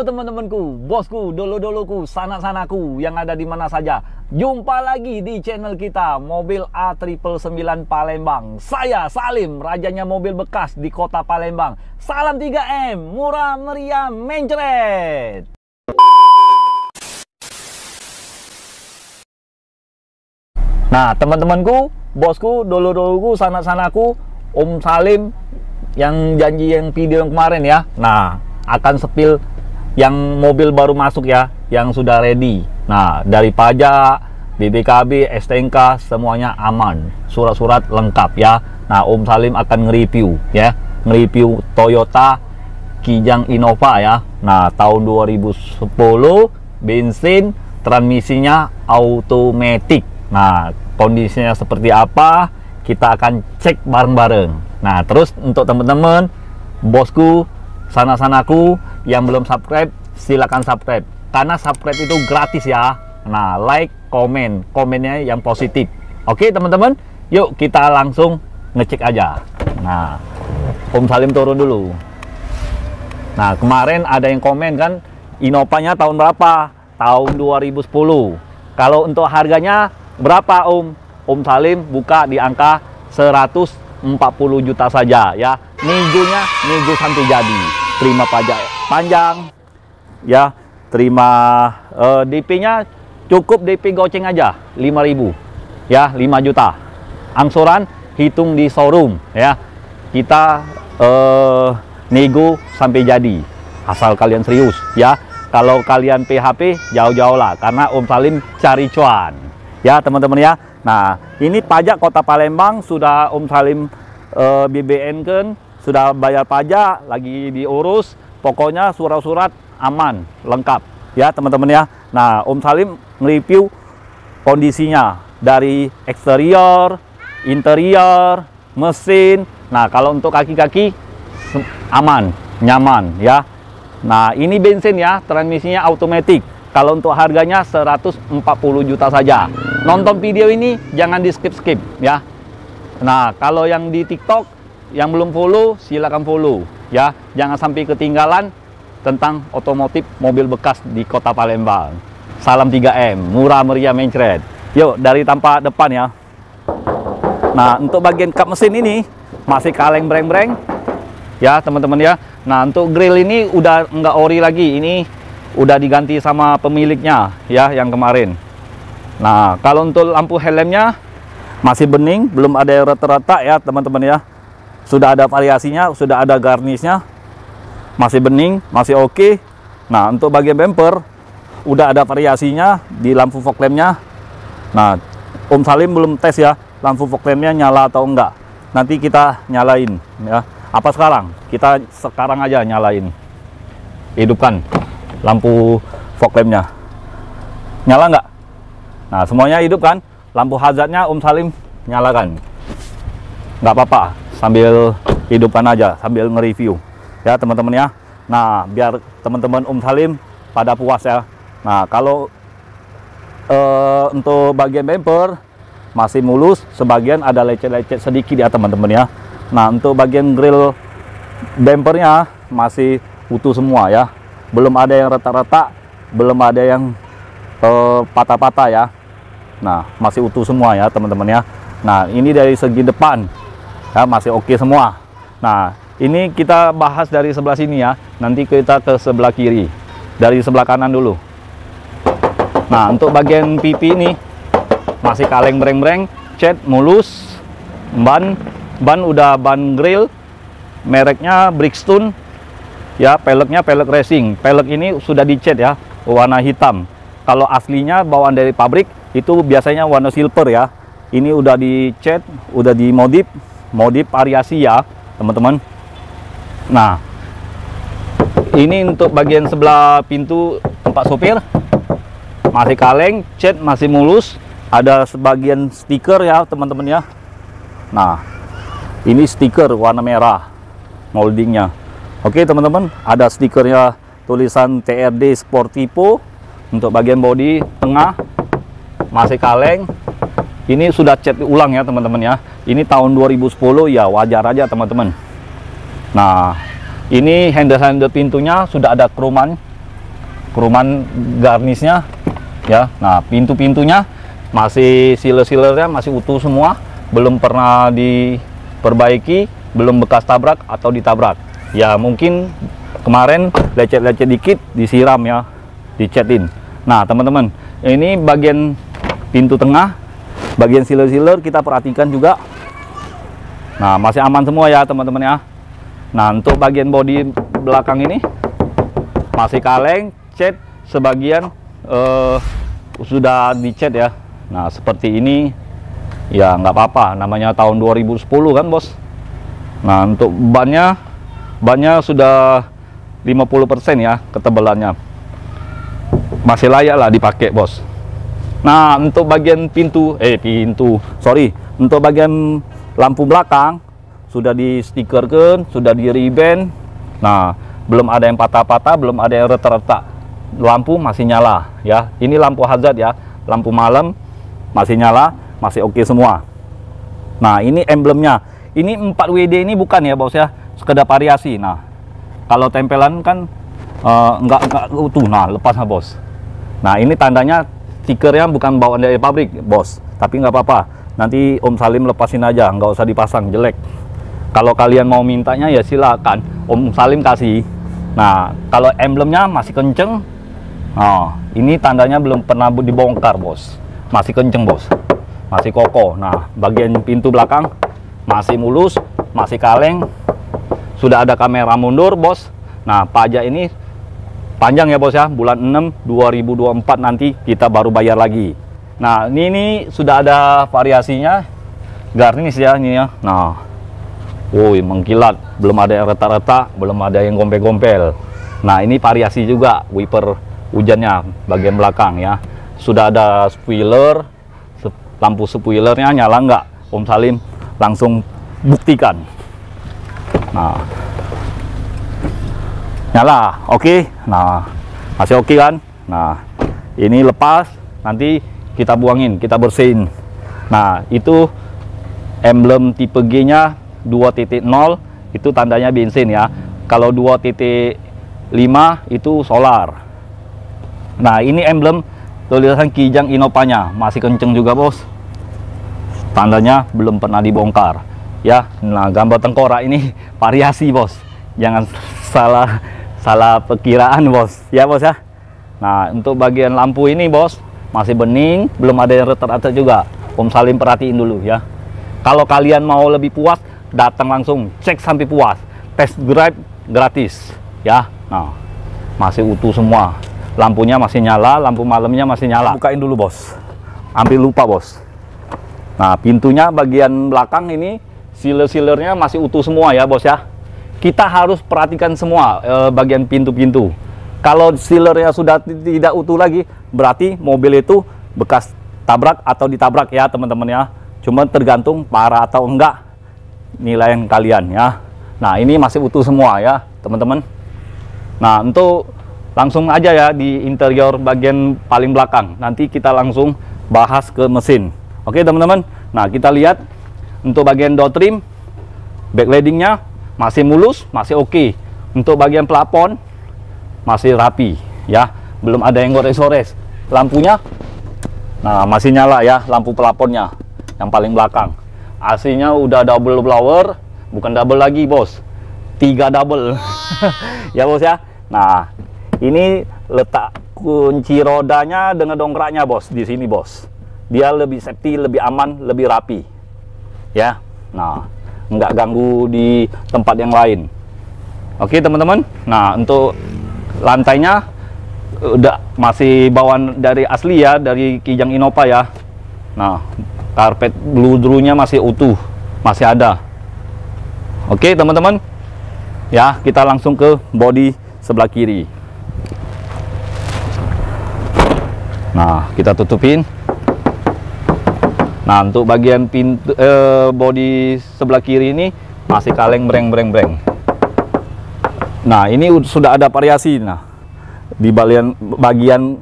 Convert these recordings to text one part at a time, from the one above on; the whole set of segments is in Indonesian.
Halo teman-temanku, bosku, dolo-doloku, sanak-sanaku yang ada di mana saja. Jumpa lagi di channel kita, Mobil A999 Palembang. Saya Salim, rajanya mobil bekas di kota Palembang. Salam 3M, murah meriah mencret. Nah teman-temanku, bosku, dolo-doloku, sanak-sanaku, Om Salim yang janji yang video yang kemarin ya. Nah akan sepil yang mobil baru masuk ya, yang sudah ready. Nah dari pajak, BPKB, STNK semuanya aman, surat-surat lengkap ya. Nah Om Salim akan nge-review ya, nge-review Toyota Kijang Innova ya. Nah tahun 2010, bensin, transmisinya automatic. Nah kondisinya seperti apa, kita akan cek bareng-bareng. Nah terus untuk teman-teman, bosku, sanak-sanaku yang belum subscribe, silakan subscribe karena subscribe itu gratis ya. Nah like, komennya yang positif. Oke teman-teman, yuk kita langsung ngecek aja. Nah Om Salim turun dulu. Nah kemarin ada yang komen kan, Innovanya tahun berapa? Tahun 2010. Kalau untuk harganya berapa Om? Om Salim buka di angka 140 juta saja ya. Nigunya nigu sampai jadi, terima pajak panjang ya, terima DP-nya cukup DP goceng aja 5.000 ya, 5 juta. Angsuran hitung di showroom ya. Kita nego sampai jadi, asal kalian serius ya. Kalau kalian PHP jauh-jauh lah, karena Om Salim cari cuan ya teman-teman ya. Nah ini pajak kota Palembang sudah Om Salim BBN kan, sudah bayar pajak, lagi diurus. Pokoknya surat-surat aman, lengkap ya teman-teman ya. Nah Om Salim nge-review kondisinya dari eksterior, interior, mesin. Nah kalau untuk kaki-kaki aman, nyaman ya. Nah ini bensin ya, transmisinya automatic. Kalau untuk harganya 140 juta saja. Nonton video ini jangan di skip-skip ya. Nah kalau yang di TikTok yang belum follow, silakan follow ya. Jangan sampai ketinggalan tentang otomotif mobil bekas di kota Palembang. Salam 3M, murah meriah mencret. Yuk dari tampak depan ya. Nah untuk bagian kap mesin ini masih kaleng breng-breng ya teman-teman ya. Nah untuk grill ini udah nggak ori lagi, ini udah diganti sama pemiliknya ya yang kemarin. Nah kalau untuk lampu helmnya masih bening, belum ada yang rata-rata ya teman-teman ya. Sudah ada variasinya, sudah ada garnisnya, masih bening, masih oke. Nah untuk bagian bumper udah ada variasinya di lampu fog lampnya. Nah Om Salim belum tes ya lampu fog lampnya nyala atau enggak, nanti kita nyalain ya. Apa sekarang? Kita sekarang aja nyalain, hidupkan lampu fog lampnya. Nyala enggak? Nah semuanya hidup kan. Lampu hazardnya Om Salim nyalakan, nggak apa-apa, sambil hidupkan aja, sambil nge-review ya teman-teman ya. Nah biar teman-teman Om Salim pada puas ya. Nah kalau untuk bagian bumper masih mulus, sebagian ada lecet-lecet sedikit ya teman-teman ya. Nah untuk bagian grill bumpernya masih utuh semua ya, belum ada yang rata-rata, belum ada yang patah-patah ya. Nah masih utuh semua ya teman-teman ya. Nah ini dari segi depan ya masih oke semua. Nah ini kita bahas dari sebelah sini ya, nanti kita ke sebelah kiri. Dari sebelah kanan dulu. Nah untuk bagian pipi ini masih kaleng breng-breng, cat mulus, ban udah ban grill, mereknya Bridgestone ya, peleknya pelek racing. Pelek ini sudah dicat ya, warna hitam. Kalau aslinya bawaan dari pabrik itu biasanya warna silver ya. Ini udah dicat, udah dimodif, variasi ya teman-teman. Nah ini untuk bagian sebelah pintu tempat sopir masih kaleng, cat masih mulus, ada sebagian stiker ya teman-teman ya. Nah ini stiker warna merah moldingnya. Oke teman-teman, ada stikernya tulisan TRD Sportivo. Untuk bagian bodi tengah masih kaleng. Ini sudah cat ulang ya teman-teman ya. Ini tahun 2010 ya, wajar aja teman-teman. Nah ini handle-handle pintunya sudah ada kroman keruman garnisnya ya. Nah, pintu-pintunya masih sealer-sealernya masih utuh semua, belum pernah diperbaiki, belum bekas tabrak atau ditabrak. Ya mungkin kemarin lecet-lecet dikit disiram ya, dicetin. Nah teman-teman, ini bagian pintu tengah, bagian sealer-sealer kita perhatikan juga. Nah masih aman semua ya teman-teman ya. Nah untuk bagian bodi belakang ini masih kaleng, cat sebagian sudah dicat ya. Nah seperti ini ya nggak apa-apa, namanya tahun 2010 kan bos. Nah untuk bannya sudah 50% ya ketebalannya, masih layak lah dipakai bos. Nah untuk bagian untuk bagian lampu belakang sudah di stikerkan, sudah di ribbon. Nah belum ada yang patah-patah, belum ada yang retak-retak, lampu masih nyala ya. Ini lampu hazard ya, lampu malam masih nyala, masih oke semua. Nah ini emblemnya, ini 4WD ini bukan ya bos ya, sekedar variasi. Nah kalau tempelan kan enggak utuh, nah lepas lah bos. Nah ini tandanya stikernya bukan bawaan dari pabrik bos, tapi nggak apa-apa, nanti Om Salim lepasin aja, nggak usah dipasang, jelek. Kalau kalian mau mintanya ya silakan, Om Salim kasih. Nah kalau emblemnya masih kenceng, nah ini tandanya belum pernah dibongkar bos, masih kenceng bos, masih kokoh. Nah bagian pintu belakang masih mulus, masih kaleng, sudah ada kamera mundur bos. Nah pajak ini panjang ya bos ya, bulan 6 2024 nanti kita baru bayar lagi. Nah ini sudah ada variasinya, garnis ya ini ya. Nah woi mengkilat, belum ada yang retak-retak, belum ada yang gompel-gompel. Nah ini variasi juga wiper hujannya bagian belakang ya. Sudah ada spoiler, lampu spoilernya nyala nggak, Om Salim langsung buktikan. Nah nyala, oke. Nah masih oke kan. Nah ini lepas, nanti kita buangin, kita bersihin. Nah itu emblem tipe G nya 2.0, itu tandanya bensin ya. Kalau 2.5 itu solar. Nah ini emblem tulisan Kijang Innova-nya masih kenceng juga bos, tandanya belum pernah dibongkar ya. Nah gambar tengkorak ini variasi bos, jangan salah perkiraan bos ya bos ya. Nah untuk bagian lampu ini bos masih bening, belum ada yang retak-retak juga. Om Salim perhatiin dulu ya. Kalau kalian mau lebih puas, datang langsung cek sampai puas, test drive gratis ya. Nah masih utuh semua, lampunya masih nyala, lampu malamnya masih nyala. Bukain dulu bos, hampir lupa bos. Nah pintunya bagian belakang ini sealer-sealernya masih utuh semua ya bos ya. Kita harus perhatikan semua bagian pintu-pintu. Kalau sealernya sudah tidak utuh lagi, berarti mobil itu bekas tabrak atau ditabrak ya teman-teman ya. Cuma tergantung parah atau enggak nilai kalian ya. Nah ini masih utuh semua ya teman-teman. Nah untuk langsung aja ya di interior bagian paling belakang, nanti kita langsung bahas ke mesin. Oke teman-teman. Nah kita lihat untuk bagian door trim, backlightingnya masih mulus, masih oke. Untuk bagian plafon masih rapi ya, belum ada yang gores-gores. Lampunya nah masih nyala ya, lampu plafonnya yang paling belakang. AC-nya udah double blower, bukan double lagi bos, 3 double. Ya bos ya. Nah ini letak kunci rodanya dengan dongkraknya bos di sini bos, dia lebih safety, lebih aman, lebih rapi ya. Nah nggak ganggu di tempat yang lain. Oke teman-teman. Nah untuk lantainya udah masih bawaan dari asli ya, dari Kijang Innova ya. Nah karpet bludrunya masih utuh, masih ada. Oke teman-teman ya, kita langsung ke bodi sebelah kiri. Nah kita tutupin. Nah untuk bagian pintu bodi sebelah kiri ini masih kaleng breng. Nah ini sudah ada variasi. Nah di bagian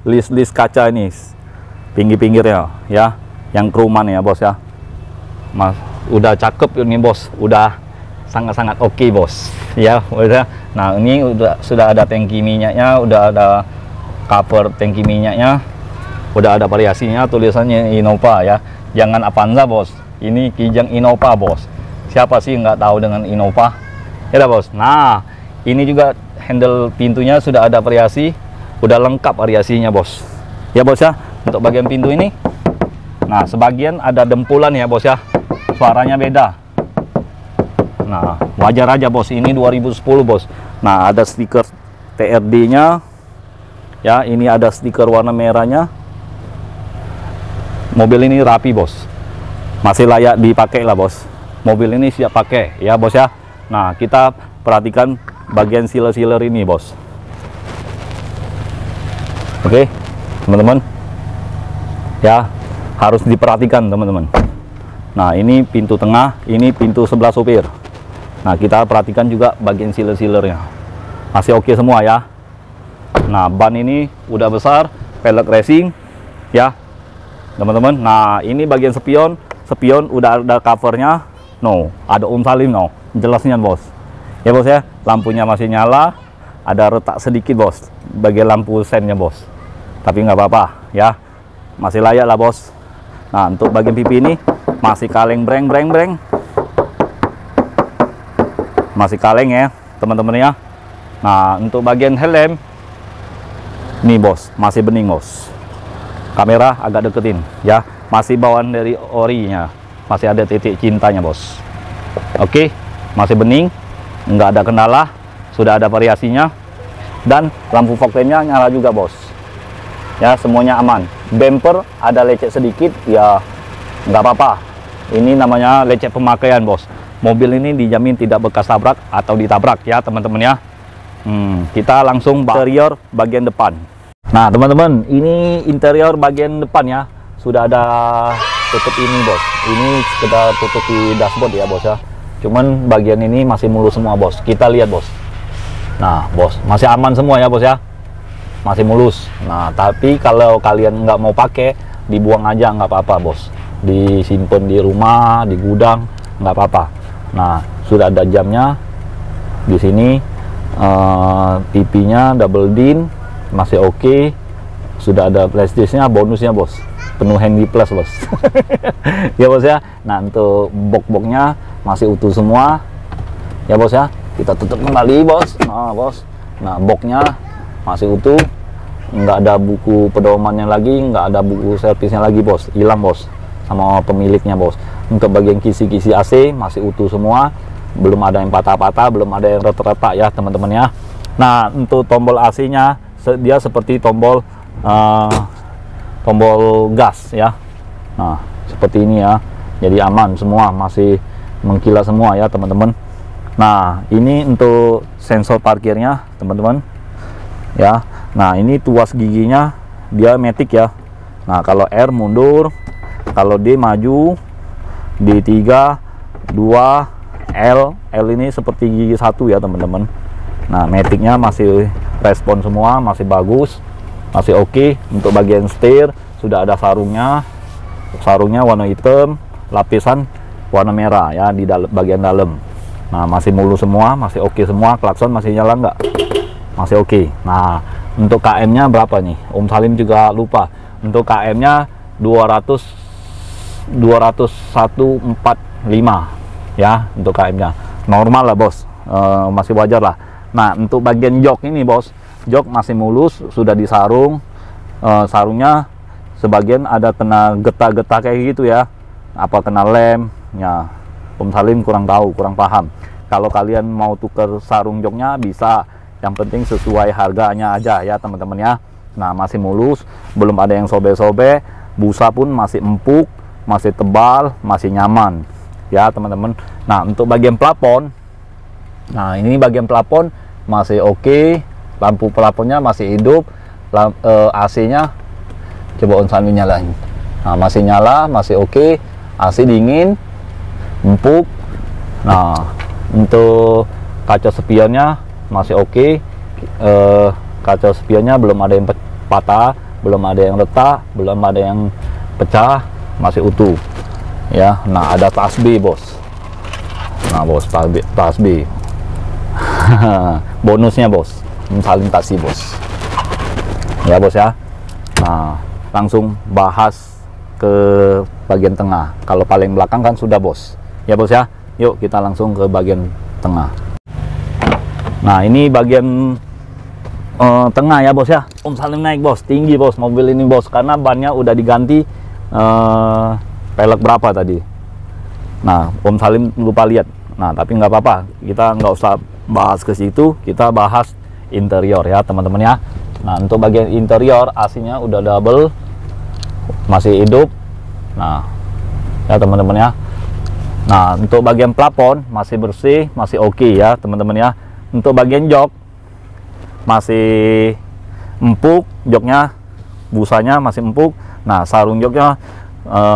list kaca ini pinggir-pinggirnya ya, yang keruman ya bos ya. Mas udah cakep ini bos, udah sangat-sangat oke bos ya udah. Nah, ini sudah ada tangki minyaknya, udah ada cover tangki minyaknya, udah ada variasinya, tulisannya Innova ya. Jangan Avanza bos, ini Kijang Innova bos. Siapa sih nggak tahu dengan Innova? Ya bos. Nah, ini juga handle pintunya sudah ada variasi, udah lengkap variasinya bos. Ya bos ya. Untuk bagian pintu ini, nah sebagian ada dempulan ya bos ya. Suaranya beda. Nah, wajar aja bos, ini 2010 bos. Nah, ada stiker TRD-nya. Ya, ini ada stiker warna merahnya. Mobil ini rapi bos. Masih layak dipakai lah bos. Mobil ini siap pakai ya bos ya. Nah, kita perhatikan bagian sealer-sealer ini bos. Oke, teman-teman. Ya, harus diperhatikan teman-teman. Nah, ini pintu tengah, ini pintu sebelah sopir. Nah, kita perhatikan juga bagian sealer-sealernya. Masih oke semua ya. Nah, ban ini udah besar, pelek racing ya teman-teman. Nah, ini bagian spion udah ada covernya. No, ada Salim no, jelasnya bos. Ya bos ya, lampunya masih nyala, ada retak sedikit bos, bagian lampu sennya bos. Tapi nggak apa-apa ya, masih layak lah bos. Nah, untuk bagian pipi ini masih kaleng breng, masih kaleng ya teman-teman ya. Nah, untuk bagian helm nih bos, masih bening bos. Kamera agak deketin ya, masih bawaan dari orinya, masih ada titik cintanya bos. Oke, masih bening, nggak ada kendala, sudah ada variasinya. Dan lampu fog lampnya nyala juga bos ya, semuanya aman. Bumper ada lecet sedikit ya, nggak apa-apa, ini namanya lecet pemakaian bos. Mobil ini dijamin tidak bekas tabrak atau ditabrak ya teman-teman ya. Kita langsung interior bagian depan. Nah teman-teman, ini interior bagian depan ya, sudah ada tutup ini bos. Ini sekedar tutupi dashboard ya bos ya. Cuman bagian ini masih mulus semua bos. Kita lihat bos. Nah bos, masih aman semua ya bos ya, masih mulus. Nah, tapi kalau kalian nggak mau pakai, dibuang aja nggak apa-apa bos. Disimpan di rumah, di gudang, nggak apa-apa. Nah, sudah ada jamnya di sini. TV-nya double din, masih oke. Sudah ada flashdisknya, bonusnya bos, penuh handy plus bos. Ya bos ya. Nah, untuk box-boxnya masih utuh semua ya bos ya. Kita tutup kembali bos. Nah bos, nah boxnya masih utuh, nggak ada buku pedomannya lagi, nggak ada buku servisnya lagi bos, hilang bos sama pemiliknya bos. Untuk bagian kisi-kisi AC masih utuh semua, belum ada yang patah-patah, belum ada yang retak-retak ya teman-teman ya. Nah, untuk tombol AC-nya dia seperti tombol gas ya. Nah, seperti ini ya. Jadi aman semua, masih mengkilat semua ya teman-teman. Nah, ini untuk sensor parkirnya teman-teman ya. Nah, ini tuas giginya dia matic ya. Nah, kalau R mundur, kalau D maju, D3, 2, L ini seperti gigi satu ya teman-teman. Nah, maticnya masih respon semua, masih bagus, masih oke. Untuk bagian setir sudah ada sarungnya warna hitam, lapisan warna merah ya di bagian dalam. Nah, masih mulus semua, masih oke semua. Klakson masih nyala nggak? Masih oke. Nah, untuk KM-nya berapa nih? Om Salim juga lupa. Untuk KM-nya 201.45 ya untuk KM-nya. Normal lah bos, masih wajar lah. Nah, untuk bagian jok ini bos, jok masih mulus, sudah disarung. Sarungnya sebagian ada kena getah-getah kayak gitu ya. Apa kena lem? Ya, Om Salim kurang tahu, kurang paham. Kalau kalian mau tuker sarung joknya bisa, yang penting sesuai harganya aja ya teman-teman ya. Nah, masih mulus, belum ada yang sobek-sobek, busa pun masih empuk, masih tebal, masih nyaman ya teman-teman. Nah, untuk bagian plafon, nah ini bagian plafon masih oke, lampu plafonnya masih hidup, AC-nya coba Om Salim nyalain. Nah, masih nyala, masih oke, AC dingin, empuk. Nah, untuk kaca spionnya masih oke. Kaca spionnya belum ada yang patah, belum ada yang retak, belum ada yang pecah, masih utuh ya. Nah, ada tas B bos. Nah bos, tas B Bonusnya bos, Om Salim kasih bos. Ya bos ya. Nah, langsung bahas ke bagian tengah. Kalau paling belakang kan sudah bos. Ya bos ya. Yuk kita langsung ke bagian tengah. Nah, ini bagian tengah ya bos ya. Om Salim naik bos, tinggi bos mobil ini bos, karena bannya udah diganti pelek berapa tadi. Nah, Om Salim lupa lihat. Nah, tapi nggak apa-apa, kita nggak usah bahas ke situ, kita bahas interior ya teman-teman ya. Nah, untuk bagian interior AC-nya udah double, masih hidup. Nah, ya teman-teman ya. Nah, untuk bagian plafon masih bersih, masih oke ya teman-teman ya. Untuk bagian jok masih empuk, joknya busanya masih empuk. Nah, sarung joknya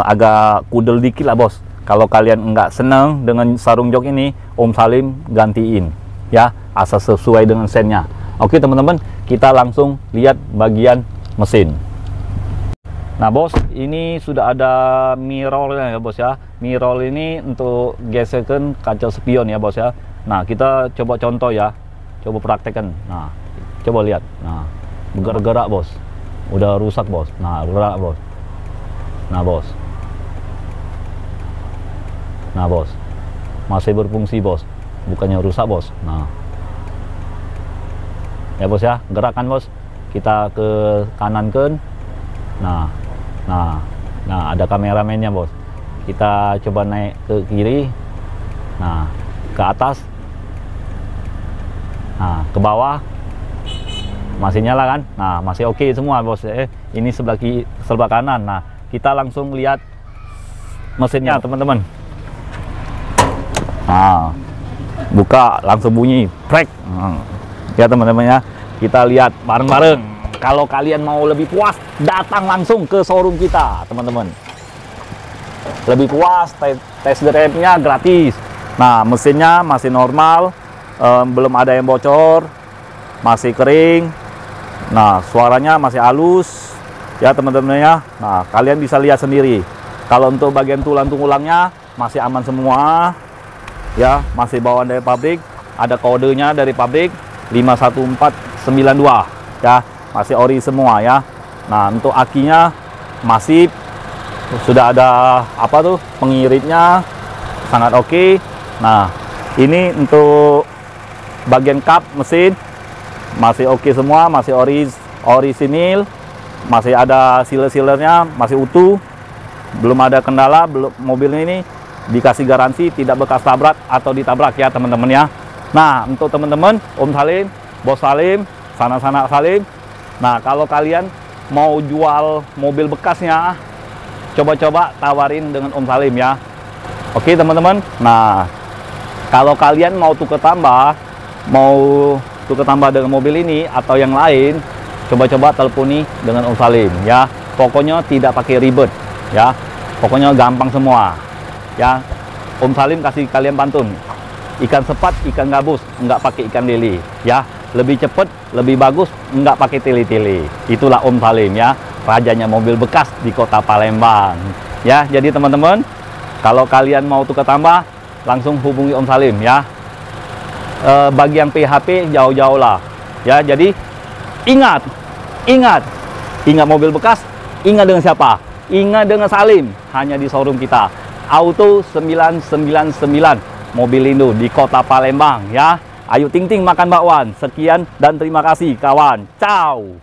agak kudel dikit lah bos. Kalau kalian nggak seneng dengan sarung jok ini, Om Salim gantiin ya, asal sesuai dengan sennya. Oke teman-teman, kita langsung lihat bagian mesin. Nah bos, ini sudah ada mirrornya ya bos ya. Mirror ini untuk geserkan kaca spion ya bos ya. Nah, kita coba contoh ya, coba praktekkan. Nah, coba lihat. Nah, bergerak bos, udah rusak bos. Nah, gerak bos. Nah bos, nah bos, masih berfungsi bos, bukannya rusak bos. Nah, ya bos ya, gerakan bos, kita ke kanan kan. Nah, ada kameramennya bos. Kita coba naik ke kiri. Nah, ke atas. Nah, ke bawah. Masih nyala kan? Nah, masih oke semua bos. Ini sebelah kanan. Nah, kita langsung lihat mesinnya teman-teman. Nah, buka langsung bunyi prek. Ya teman-teman ya, kita lihat bareng-bareng. Kalau kalian mau lebih puas, datang langsung ke showroom kita teman-teman. Lebih puas, test drive-nya gratis. Nah, mesinnya masih normal, belum ada yang bocor, masih kering. Nah, suaranya masih halus ya teman-teman ya. Nah, kalian bisa lihat sendiri. Kalau untuk bagian tulang-tulangnya masih aman semua ya, masih bawaan dari pabrik, ada kodenya dari pabrik 51492 ya, masih ori semua ya. Nah, untuk akinya masih sudah ada apa tuh, pengiritnya sangat oke. Nah, ini untuk bagian kap mesin masih oke semua, masih orisinil, masih ada sealer-sealernya, masih utuh, belum ada kendala. Mobil ini dikasih garansi tidak bekas tabrak atau ditabrak ya teman-teman ya. Nah, untuk teman-teman Om Salim, Bos Salim, Sana-Sana Salim, nah kalau kalian mau jual mobil bekasnya, coba-coba tawarin dengan Om Salim ya. Oke teman-teman. Nah, kalau kalian mau tukar tambah dengan mobil ini atau yang lain, coba-coba teleponi dengan Om Salim ya. Pokoknya tidak pakai ribet ya, pokoknya gampang semua ya. Om Salim kasih kalian pantun, ikan sepat, ikan gabus, nggak pakai ikan lele ya. Lebih cepat, lebih bagus, nggak pakai tili-tili. Itulah Om Salim ya, rajanya mobil bekas di kota Palembang ya. Jadi teman-teman, kalau kalian mau tukar tambah, langsung hubungi Om Salim ya. Bagi yang PHP jauh-jauh lah ya. Jadi ingat mobil bekas, ingat dengan siapa? Ingat dengan Salim, hanya di showroom kita Auto 999 Mobilindo di kota Palembang ya. Ayo ting-ting makan bakwan. Sekian dan terima kasih kawan. Ciao.